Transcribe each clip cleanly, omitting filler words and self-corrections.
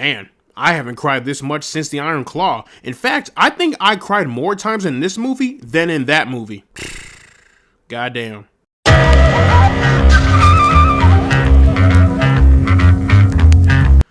Man, I haven't cried this much since the Iron Claw. In fact, I think I cried more times in this movie than in that movie. Goddamn.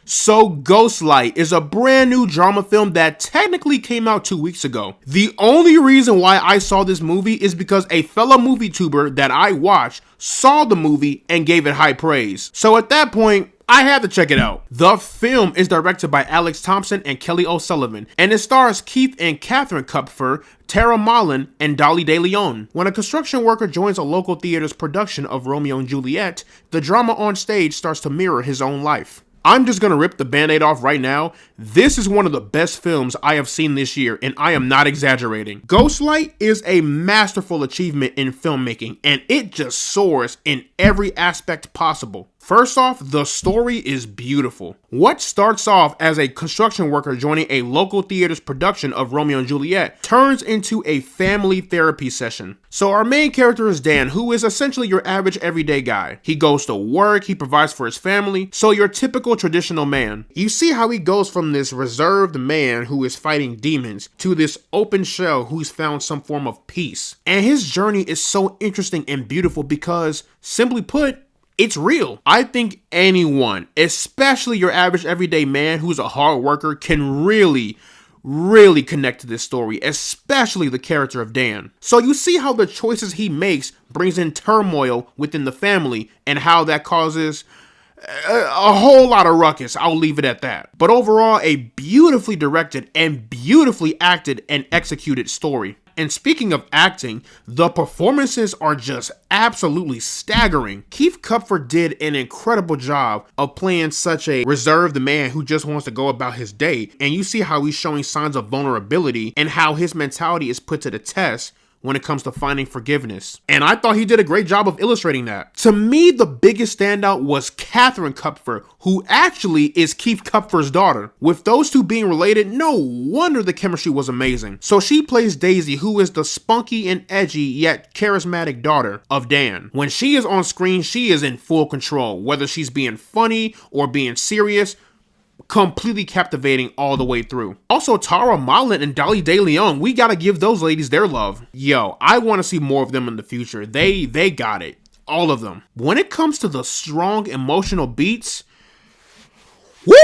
So Ghostlight is a brand new drama film that technically came out 2 weeks ago. The only reason why I saw this movie is because a fellow movie tuber that I watched saw the movie and gave it high praise. So at that point, I had to check it out. The film is directed by Alex Thompson and Kelly O'Sullivan, and it stars Keith and Catherine Kupfer, Tara Mullen, and Dolly De Leon. When a construction worker joins a local theater's production of Romeo and Juliet, the drama on stage starts to mirror his own life. I'm just gonna rip the band-aid off right now. This is one of the best films I have seen this year, and I am not exaggerating. Ghostlight is a masterful achievement in filmmaking, and it just soars in every aspect possible. First off, the story is beautiful. What starts off as a construction worker joining a local theater's production of Romeo and Juliet turns into a family therapy session. So our main character is Dan, who is essentially your average everyday guy. He goes to work, he provides for his family, so your typical traditional man. You see how he goes from this reserved man who is fighting demons to this open shell who's found some form of peace. And his journey is so interesting and beautiful because, simply put, it's real. I think anyone, especially your average everyday man who's a hard worker, can really connect to this story, especially the character of Dan. So you see how the choices he makes brings in turmoil within the family and how that causes a whole lot of ruckus. I'll leave it at that. But overall, a beautifully directed and beautifully acted and executed story. And speaking of acting, the performances are just absolutely staggering. Keith Kupfer did an incredible job of playing such a reserved man who just wants to go about his day. And you see how he's showing signs of vulnerability and how his mentality is put to the test when it comes to finding forgiveness. And I thought he did a great job of illustrating that. To me, the biggest standout was Catherine Kupfer, who actually is Keith Kupfer's daughter. With those two being related, no wonder the chemistry was amazing. So she plays Daisy, who is the spunky and edgy yet charismatic daughter of Dan. When she is on screen, she is in full control, whether she's being funny or being serious. Completely captivating all the way through. Also, Tara Mullen and Dolly De Leon, we gotta give those ladies their love. Yo, I want to see more of them in the future. They got it. All of them. When it comes to the strong emotional beats, woo!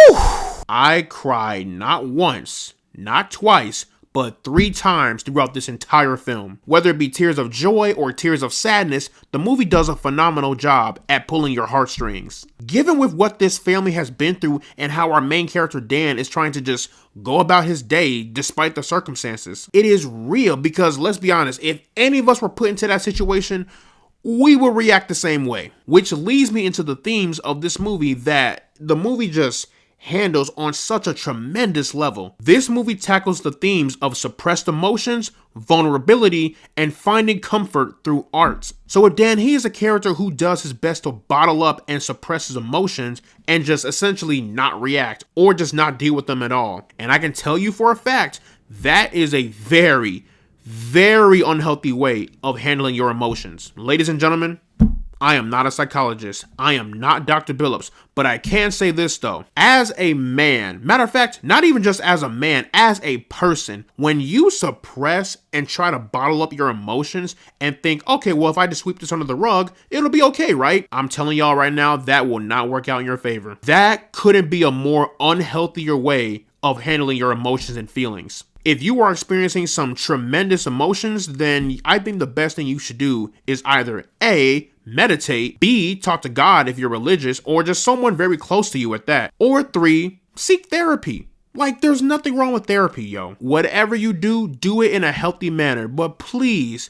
I cried not once, not twice, but 3 times throughout this entire film. Whether it be tears of joy or tears of sadness, the movie does a phenomenal job at pulling your heartstrings. Given with what this family has been through and how our main character Dan is trying to just go about his day despite the circumstances, it is real because, let's be honest, if any of us were put into that situation, we will react the same way. Which leads me into the themes of this movie that the movie just handles on such a tremendous level. This movie tackles the themes of suppressed emotions, vulnerability, and finding comfort through art. So with Dan, he is a character who does his best to bottle up and suppress his emotions and just essentially not react or just not deal with them at all. And I can tell you for a fact, that is a very unhealthy way of handling your emotions. Ladies and gentlemen, I am not a psychologist. I am not Dr. Billups, but I can say this though. As a man, matter of fact, not even just as a man, as a person, when you suppress and try to bottle up your emotions and think, okay, well, if I just sweep this under the rug, it'll be okay, right? I'm telling y'all right now, that will not work out in your favor. That couldn't be a more unhealthier way of handling your emotions and feelings. If you are experiencing some tremendous emotions, then I think the best thing you should do is either A, meditate, B, talk to God if you're religious, or just someone very close to you at that, or 3, seek therapy. Like, there's nothing wrong with therapy, yo. Whatever you do, do it in a healthy manner, but please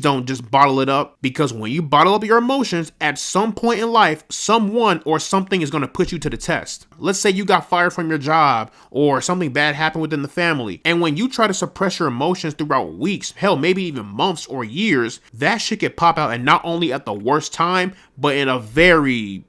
don't just bottle it up, because when you bottle up your emotions, at some point in life, someone or something is going to put you to the test. Let's say you got fired from your job or something bad happened within the family. And when you try to suppress your emotions throughout weeks, hell, maybe even months or years, that shit could pop out, and not only at the worst time, but in a very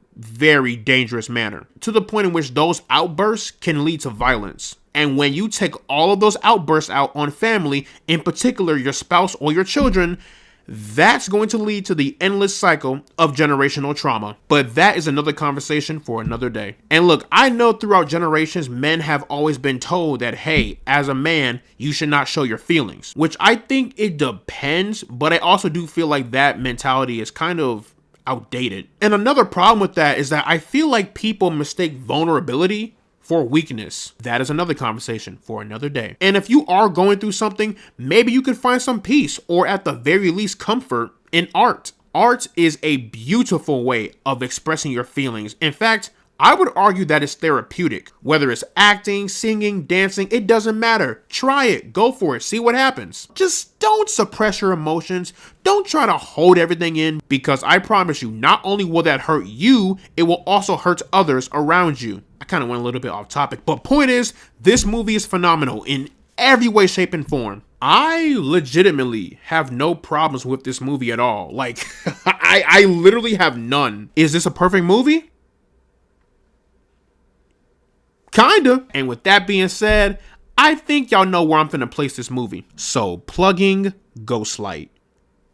dangerous manner, to the point in which those outbursts can lead to violence. And when you take all of those outbursts out on family, in particular your spouse or your children, that's going to lead to the endless cycle of generational trauma. But that is another conversation for another day. And look, I know throughout generations, men have always been told that, hey, as a man, you should not show your feelings, which I think it depends, but I also do feel like that mentality is kind of outdated. And another problem with that is that I feel like people mistake vulnerability for weakness. That is another conversation for another day. And if you are going through something, maybe you can find some peace or at the very least comfort in art. Art is a beautiful way of expressing your feelings. In fact, I would argue that it's therapeutic. Whether it's acting, singing, dancing, it doesn't matter. Try it, go for it, see what happens. Just don't suppress your emotions. Don't try to hold everything in, because I promise you, not only will that hurt you, it will also hurt others around you. I kind of went a little bit off topic, but point is, this movie is phenomenal in every way, shape, and form. I legitimately have no problems with this movie at all. Like, I literally have none. Is this a perfect movie? Kinda. And with that being said, I think y'all know where I'm finna place this movie. So, plugging Ghostlight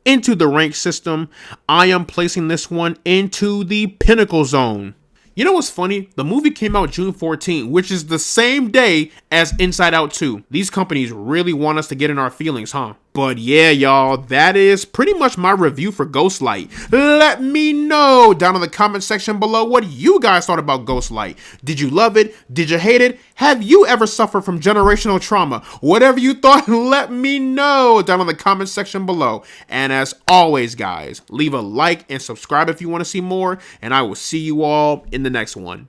into the rank system, I am placing this one into the pinnacle zone. You know what's funny? The movie came out June 14, which is the same day as Inside Out 2. These companies really want us to get in our feelings, huh? But yeah, y'all, that is pretty much my review for Ghostlight. Let me know down in the comment section below what you guys thought about Ghostlight. Did you love it? Did you hate it? Have you ever suffered from generational trauma? Whatever you thought, let me know down in the comment section below. And as always, guys, leave a like and subscribe if you want to see more, and I will see you all in the next one.